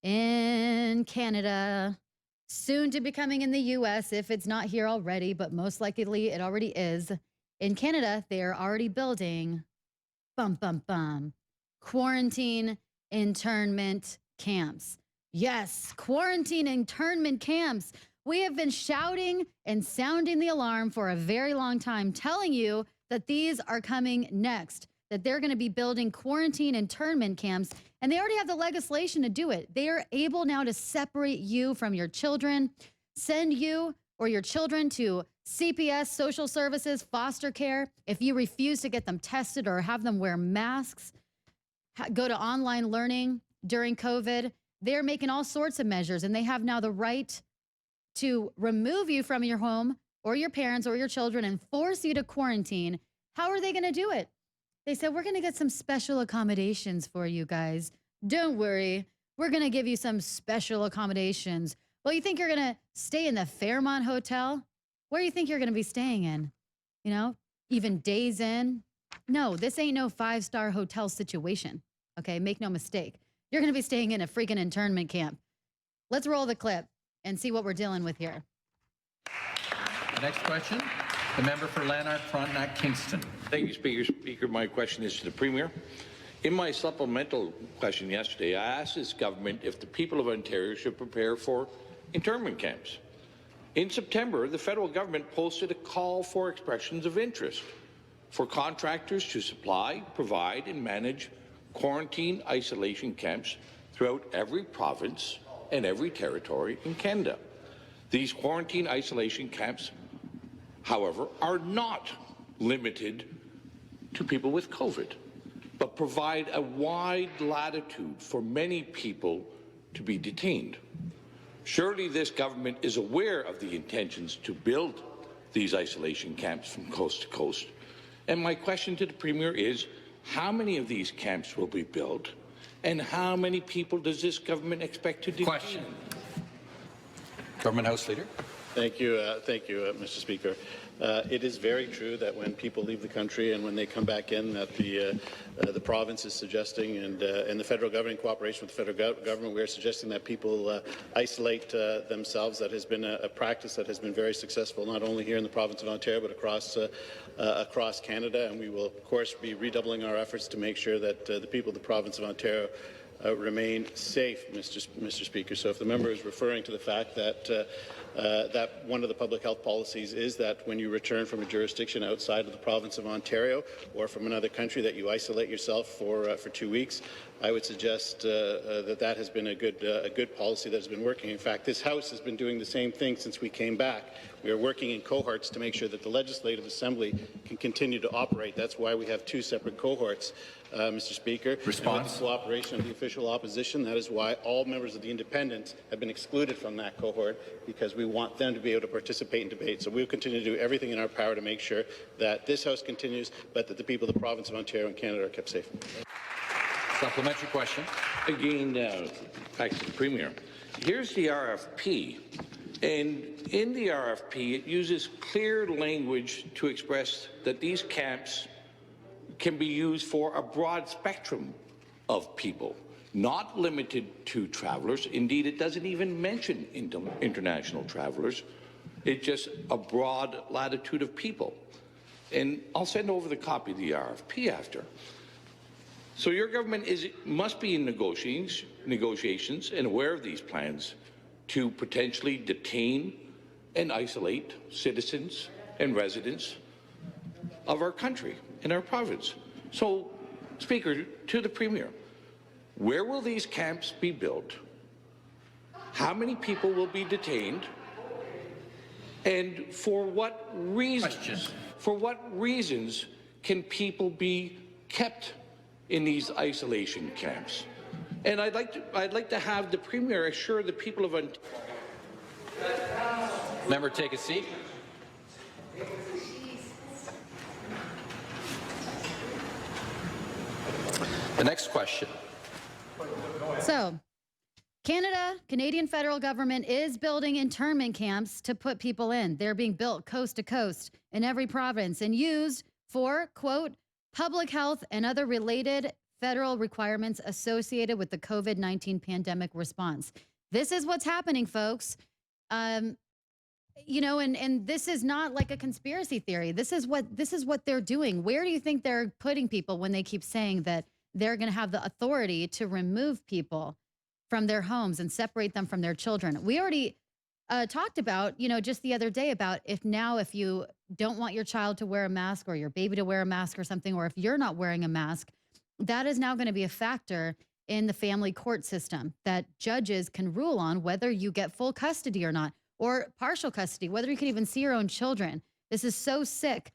in Canada, soon to be coming in the US if it's not here already, but most likely it already is. In Canada, they are already building quarantine internment camps. Yes, quarantine internment camps. We have been shouting and sounding the alarm for a very long time, telling you that these are coming next, that they're going to be building quarantine internment camps, and they already have the legislation to do it. They are able now to separate you from your children, send you or your children to CPS, social services, foster care. If you refuse to get them tested or have them wear masks, go to online learning during COVID, they're making all sorts of measures, and they have now the right to remove you from your home or your parents or your children and force you to quarantine. How are they going to do it? They said, we're going to get some special accommodations for you guys. Don't worry. We're going to give you some special accommodations. Well, you think you're going to stay in the Fairmont Hotel? Where do you think you're going to be staying in? You know, even Days Inn? No, this ain't no 5-star hotel situation. Okay, make no mistake. You're going to be staying in a freaking internment camp. Let's roll the clip and see what we're dealing with here. The next question, the member for Lanark, Frontenac, Kingston. Thank you, Speaker. My question is to the Premier. In my supplemental question yesterday, I asked this government if the people of Ontario should prepare for internment camps. In September, the federal government posted a call for expressions of interest for contractors to supply, provide, and manage quarantine isolation camps throughout every province and every territory in Canada. These quarantine isolation camps, however, are not limited to people with COVID, but provide a wide latitude for many people to be detained. Surely this government is aware of the intentions to build these isolation camps from coast to coast. And my question to the Premier is, how many of these camps will be built, and how many people does this government expect to detain? Question. Government House Leader. Thank you, Mr. Speaker. It is very true that when people leave the country and when they come back in, that the province is suggesting, and the federal government, in cooperation with the federal government, we are suggesting that people isolate themselves. That has been a practice that has been very successful, not only here in the province of Ontario, but across Canada. And we will, of course, be redoubling our efforts to make sure that the people of the province of Ontario remain safe, Mr. Speaker. So if the member is referring to the fact that that one of the public health policies is that when you return from a jurisdiction outside of the province of Ontario or from another country that you isolate yourself for 2 weeks, I would suggest that has been a good policy that has been working. In fact, this House has been doing the same thing since we came back. We are working in cohorts to make sure that the Legislative Assembly can continue to operate. That's why we have 2 separate cohorts, Mr. Speaker. Response. And with the cooperation of the official opposition, that is why all members of the Independents have been excluded from that cohort, because we want them to be able to participate in debate. So we will continue to do everything in our power to make sure that this House continues, but that the people of the province of Ontario and Canada are kept safe. Supplementary question. Again, back to the Premier. Here's the RFP, and in the RFP it uses clear language to express that these camps can be used for a broad spectrum of people, not limited to travellers. Indeed, it doesn't even mention international travellers. It's just a broad latitude of people. And I'll send over the copy of the RFP after. So your government must be in negotiations and aware of these plans to potentially detain and isolate citizens and residents of our country and our province. So, Speaker, to the Premier, where will these camps be built? How many people will be detained? And for what reasons? Questions. For what reasons can people be kept in these isolation camps? And I'd like to have the Premier assure the people of Ontario. Member, take a seat. The next question. So, Canadian federal government is building internment camps to put people in. They're being built coast to coast in every province and used for, quote, public health and other related federal requirements associated with the COVID-19 pandemic response. This is what's happening, folks. You know, and this is not like a conspiracy theory. This is what they're doing. Where do you think they're putting people when they keep saying that they're going to have the authority to remove people from their homes and separate them from their children? We already talked about, you know, just the other day about if you don't want your child to wear a mask or your baby to wear a mask or something, or if you're not wearing a mask, that is now going to be a factor in the family court system that judges can rule on whether you get full custody or not, or partial custody, whether you can even see your own children. This is so sick